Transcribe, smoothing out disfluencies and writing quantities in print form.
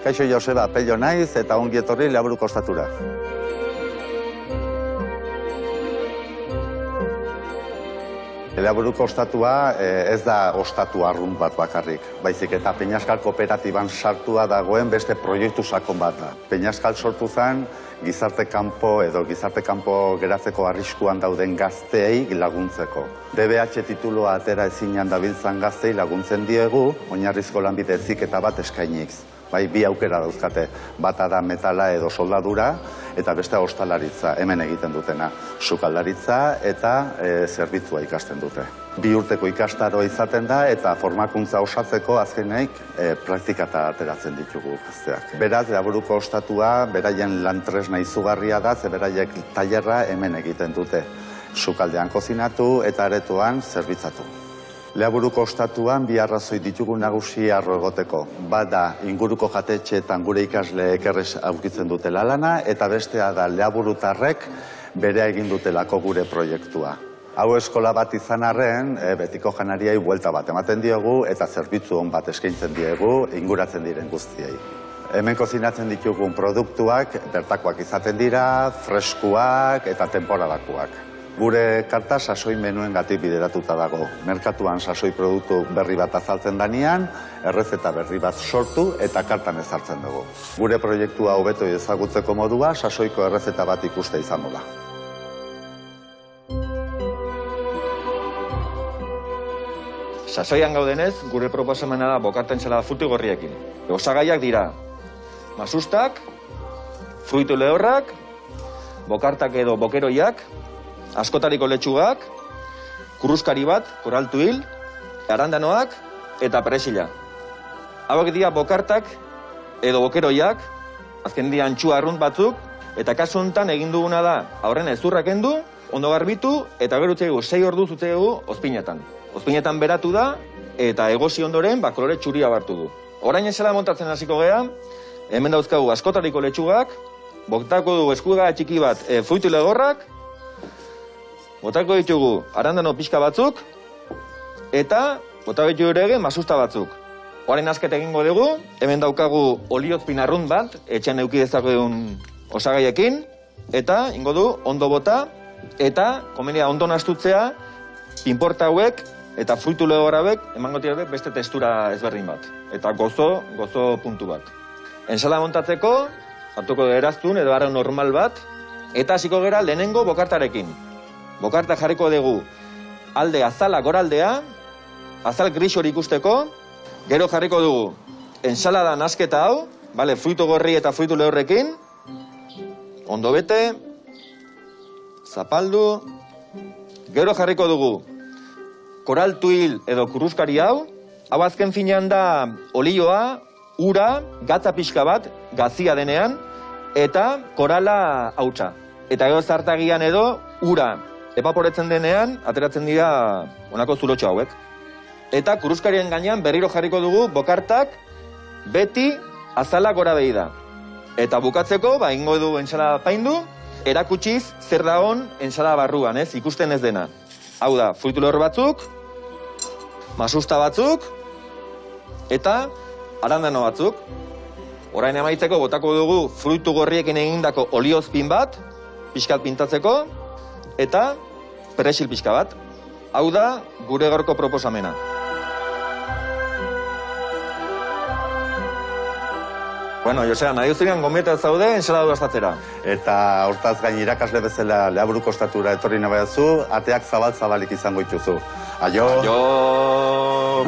Kaixo Joseba, Pello naiz eta ongi etorri Leaburuko ostatura. Leaburuko ostatua ez da ostatu arrunt bat bakarrik, baizik eta Peñaskal kooperatiban sartua dagoen beste proiektu sakon bat da. Peñaskal sortu zen gizarte kanpo geratzeko arriskuan dauden gazteei laguntzeko. DBH tituloa atera ezinean dabiltzan gazteei laguntzen diegu, oinarrizko lanbide heziketa bat eskainik. Bai, bi aukera dauzkate, bata da metala edo soldadura, eta beste ostalaritza, hemen egiten dutena. Sukaldaritza eta zerbitzua ikasten dute. 2 urteko ikastaroa izaten da eta formakuntza osatzeko azkeneik praktikata ateratzen ditugu gazteak. Beraz, Leaburuko ostatua beraien lantresna izugarria da, ze beraiek tailerra hemen egiten dute. Sukaldean kozinatu eta aretoan zerbitzatu. Leaburuko ostatuan bi arrazoi ditugu nagusi arro egoteko. Bada inguruko jatetxeetan gure ikasleek errez aurkitzen dutela lana, eta bestea da Leaburutarrek berea egin dutelako gure proiektua. Hau eskola bat izan arren, betiko janariai buelta bat ematen diogu eta zerbitzu on bat eskaintzen diegu inguratzen diren guztiei. Hemen kozinatzen ditugun produktuak bertakoak izaten dira, freskuak eta temporadakoak. Gure karta sasoi menuengatik bideratuta dago. Merkatuan sasoi produktu berri bat azaltzen danean, errezeta berri bat sortu eta kartan ezartzen dugu. Gure proiektua hobeto ezagutzeko modua, sasoiko errezeta bat ikuste izango da. Sasoian gaudenez, gure proposamena da bokarta entsalada fruitu gorriekin. Osagaiak dira masustak, fruitu lehorrak, bokartak edo bokeroiak, askotariko letxugak, kurruskari bat, koraltuil, arandanoak eta peresila. Hauek dira bokartak edo bokeroiak, azken dira antxua arrunt batzuk, eta kasu honetan egin duguna da, aurren ezurra kendu, ondo garbitu, eta gero utzegu 6 orduz utzegu ozpinetan. Ozpinetan beratu da, eta egosi ondoren, kolore txuria hartu du. Orain ensalada montatzen hasiko gea, hemen dauzkagu askotariko letxugak, botako dugu eskuga txiki bat fruitu legorrak, botako ditugu arandano pixka batzuk, eta botako ditugu ere masusta batzuk. Orain azketa egingo dugu, hemen daukagu oliozpin arrunt bat, etxean eduki dezakegun osagaiekin, eta ingo du ondo bota, eta komenia ondo nastutzea, pinporta hauek eta fruitu legor hauek emango dira beste testura ezberdin bat, eta gozo puntu bat. Ensalada montatzeko, hartuko eraztun edo arraun normal bat, eta hasiko gera lehenengo bokartarekin. Bokarta jarriko dugu alde azala goraldea, azal gris hori ikusteko, gero jarriko dugu ensalada nasketa hau, fruitu gorri eta fruitu lehorrekin, ondo bete, zapaldu, gero jarriko dugu koraltuil edo kurruskari hau azken finean da olioa, ura, gatza pixka bat, gazia denean, eta korala hautsa. Eta gero zartagian edo ura evaporetzen denean, ateratzen dira honako zulotxo hauek. Eta kurruskarien gainean berriro jarriko dugu bokartak beti azala gora behi da. Eta bukatzeko, ingo du ensalada paindu, erakutsiz zer dagoen ensalada barruan, ikusten ez dena. Hau da, fruitu lehor batzuk, masusta batzuk, eta arandano batzuk. Orain amaitzeko botako dugu fruitu gorriekin egindako oliozpin bat, pixkat pintatzeko, eta peresil pixka bat. Hau da gure gaurko proposamena. Bueno, Josea, nahi uzurian gombieta zaude ensalada dastatzera. Eta hortaz gain irakasle bezala Leaburuko ostatura etorri nahi baduzu, ateak zabal-zabalik izango dituzu. Aio! Aio!